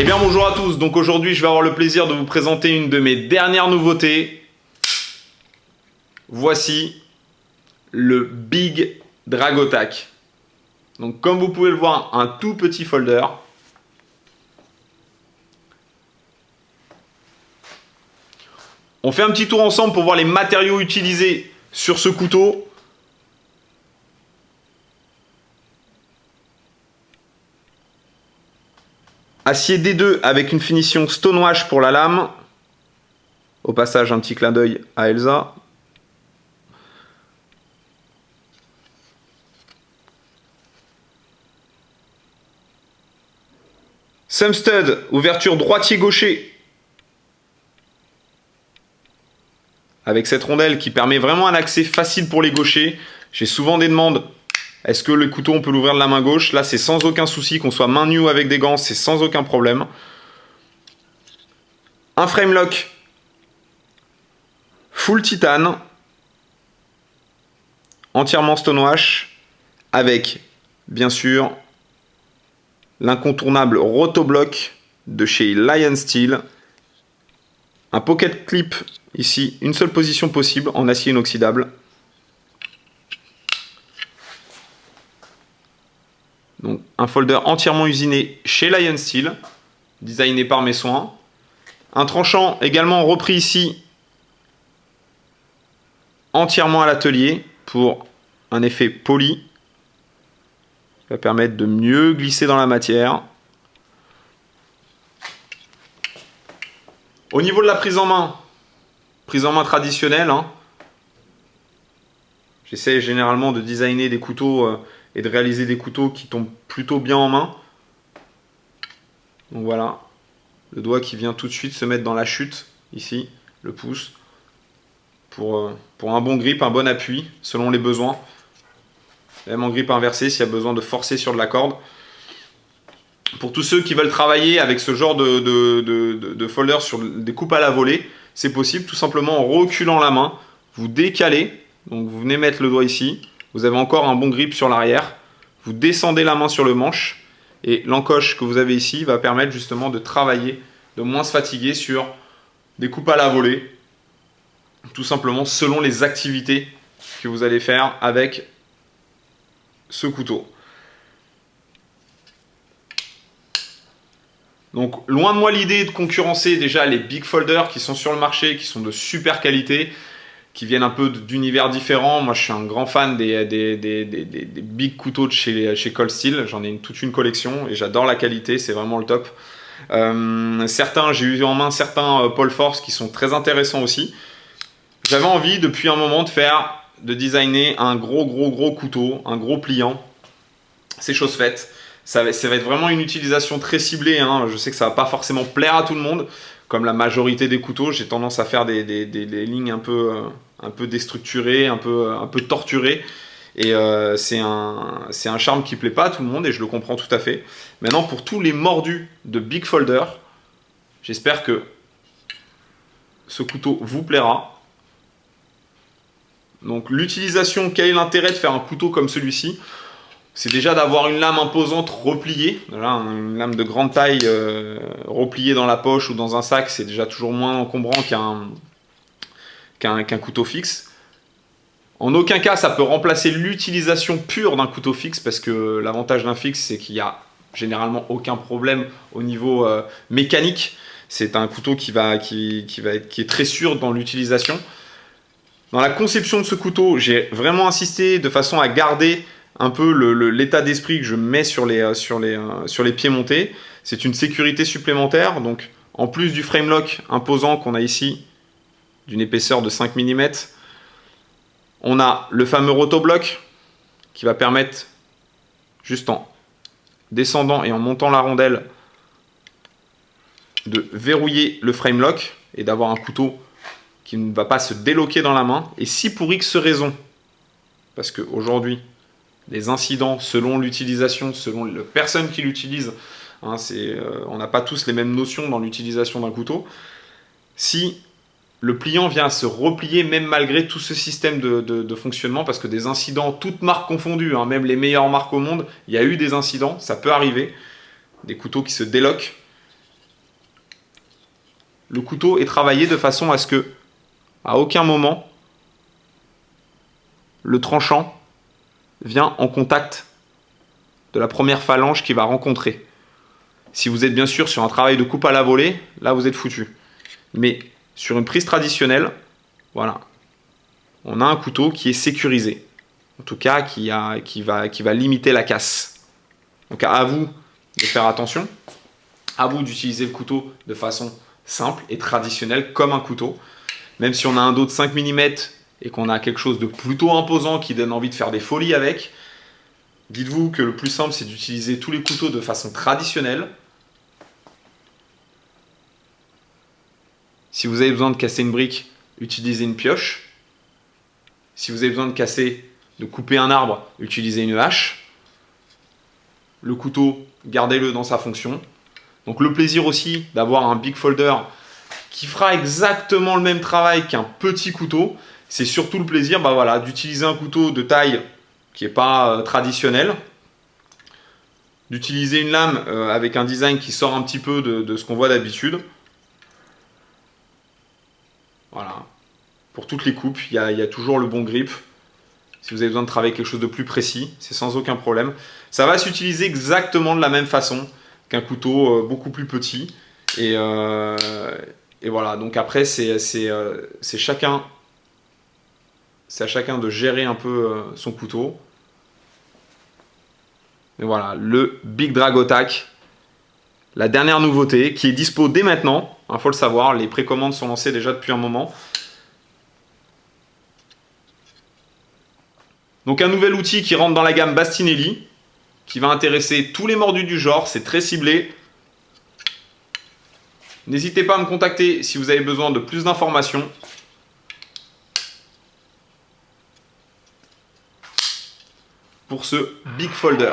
Eh bien bonjour à tous, donc aujourd'hui je vais avoir le plaisir de vous présenter une de mes dernières nouveautés. Voici le Big Dragotac. Donc comme vous pouvez le voir, un tout petit folder. On fait un petit tour ensemble pour voir les matériaux utilisés sur ce couteau. Acier D2 avec une finition stonewash pour la lame. Au passage, un petit clin d'œil à Elsa. Sumstud, ouverture droitier-gaucher. Avec cette rondelle qui permet vraiment un accès facile pour les gauchers. J'ai souvent des demandes. Est-ce que le couteau, on peut l'ouvrir de la main gauche? Là, c'est sans aucun souci, qu'on soit main nue ou avec des gants, c'est sans aucun problème. Un frame lock full titane, entièrement stonewash, avec, bien sûr, l'incontournable rotoblock de chez Lion Steel. Un pocket clip, ici, une seule position possible, en acier inoxydable. Donc, un folder entièrement usiné chez Lion Steel, designé par mes soins. Un tranchant également repris ici, entièrement à l'atelier, pour un effet poli, qui va permettre de mieux glisser dans la matière. Au niveau de la prise en main traditionnelle, hein. J'essaie généralement de designer des couteaux et de réaliser des couteaux qui tombent plutôt bien en main. Donc voilà, le doigt qui vient tout de suite se mettre dans la chute, ici, le pouce, pour un bon grip, un bon appui, selon les besoins. Même en grip inversée, s'il y a besoin de forcer sur de la corde. Pour tous ceux qui veulent travailler avec ce genre de folder sur des coupes à la volée, c'est possible, tout simplement en reculant la main, vous décalez, donc vous venez mettre le doigt ici, vous avez encore un bon grip sur l'arrière, vous descendez la main sur le manche, et l'encoche que vous avez ici va permettre justement de travailler, de moins se fatiguer sur des coupes à la volée, tout simplement selon les activités que vous allez faire avec ce couteau. Donc loin de moi l'idée de concurrencer déjà les big folders qui sont sur le marché, qui sont de super qualité, qui viennent un peu d'univers différents. Moi je suis un grand fan des big couteaux de chez Cold Steel, j'en ai toute une collection et j'adore la qualité, c'est vraiment le top. J'ai eu en main certains Paul Force qui sont très intéressants aussi. J'avais envie depuis un moment de designer un gros couteau, un gros pliant. C'est chose faite. Ça va être vraiment une utilisation très ciblée, hein. Je sais que ça ne va pas forcément plaire à tout le monde. Comme la majorité des couteaux, j'ai tendance à faire des lignes un peu déstructurées, un peu torturées. Et c'est un charme qui ne plaît pas à tout le monde et je le comprends tout à fait. Maintenant, pour tous les mordus de Big Folder, j'espère que ce couteau vous plaira. Donc l'utilisation, quel est l'intérêt de faire un couteau comme celui-ci? C'est déjà d'avoir une lame imposante repliée. Voilà, une lame de grande taille repliée dans la poche ou dans un sac, c'est déjà toujours moins encombrant qu'un couteau fixe. En aucun cas, ça peut remplacer l'utilisation pure d'un couteau fixe parce que l'avantage d'un fixe, c'est qu'il n'y a généralement aucun problème au niveau mécanique. C'est un couteau qui est très sûr dans l'utilisation. Dans la conception de ce couteau, j'ai vraiment insisté de façon à garder un peu l'état d'esprit que je mets sur les pieds montés. C'est une sécurité supplémentaire. Donc, en plus du frame lock imposant qu'on a ici, d'une épaisseur de 5 mm, on a le fameux rotoblock qui va permettre, juste en descendant et en montant la rondelle, de verrouiller le frame lock et d'avoir un couteau qui ne va pas se déloquer dans la main. Et si pour X raison, parce qu'aujourd'hui, les incidents, selon l'utilisation, selon la personne qui l'utilise, hein, on n'a pas tous les mêmes notions dans l'utilisation d'un couteau. Si le pliant vient à se replier, même malgré tout ce système de fonctionnement, parce que des incidents, toutes marques confondues, hein, même les meilleures marques au monde, il y a eu des incidents, ça peut arriver, des couteaux qui se déloquent. le couteau est travaillé de façon à ce que, à aucun moment, le tranchant vient en contact de la première phalange qu'il va rencontrer. Si vous êtes bien sûr sur un travail de coupe à la volée, là vous êtes foutu. Mais sur une prise traditionnelle, voilà, on a un couteau qui est sécurisé. En tout cas, qui va limiter la casse. Donc à vous de faire attention, à vous d'utiliser le couteau de façon simple et traditionnelle comme un couteau. Même si on a un dos de 5 mm et qu'on a quelque chose de plutôt imposant qui donne envie de faire des folies avec, dites-vous que le plus simple c'est d'utiliser tous les couteaux de façon traditionnelle. Si vous avez besoin de casser une brique, utilisez une pioche. Si vous avez besoin de couper un arbre, utilisez une hache. Le couteau, gardez-le dans sa fonction. Donc le plaisir aussi d'avoir un big folder qui fera exactement le même travail qu'un petit couteau, c'est surtout le plaisir d'utiliser un couteau de taille qui n'est pas traditionnel, d'utiliser une lame avec un design qui sort un petit peu de ce qu'on voit d'habitude. Voilà. Pour toutes les coupes, il y a toujours le bon grip. Si vous avez besoin de travailler quelque chose de plus précis, c'est sans aucun problème. Ça va s'utiliser exactement de la même façon qu'un couteau beaucoup plus petit. Et voilà, donc après, c'est à chacun de gérer un peu son couteau. Mais voilà, le Big Drago Tac, la dernière nouveauté qui est dispo dès maintenant. Il faut le savoir, les précommandes sont lancées déjà depuis un moment. Donc un nouvel outil qui rentre dans la gamme Bastinelli, qui va intéresser tous les mordus du genre, c'est très ciblé. N'hésitez pas à me contacter si vous avez besoin de plus d'informations. Pour ce Big Folder.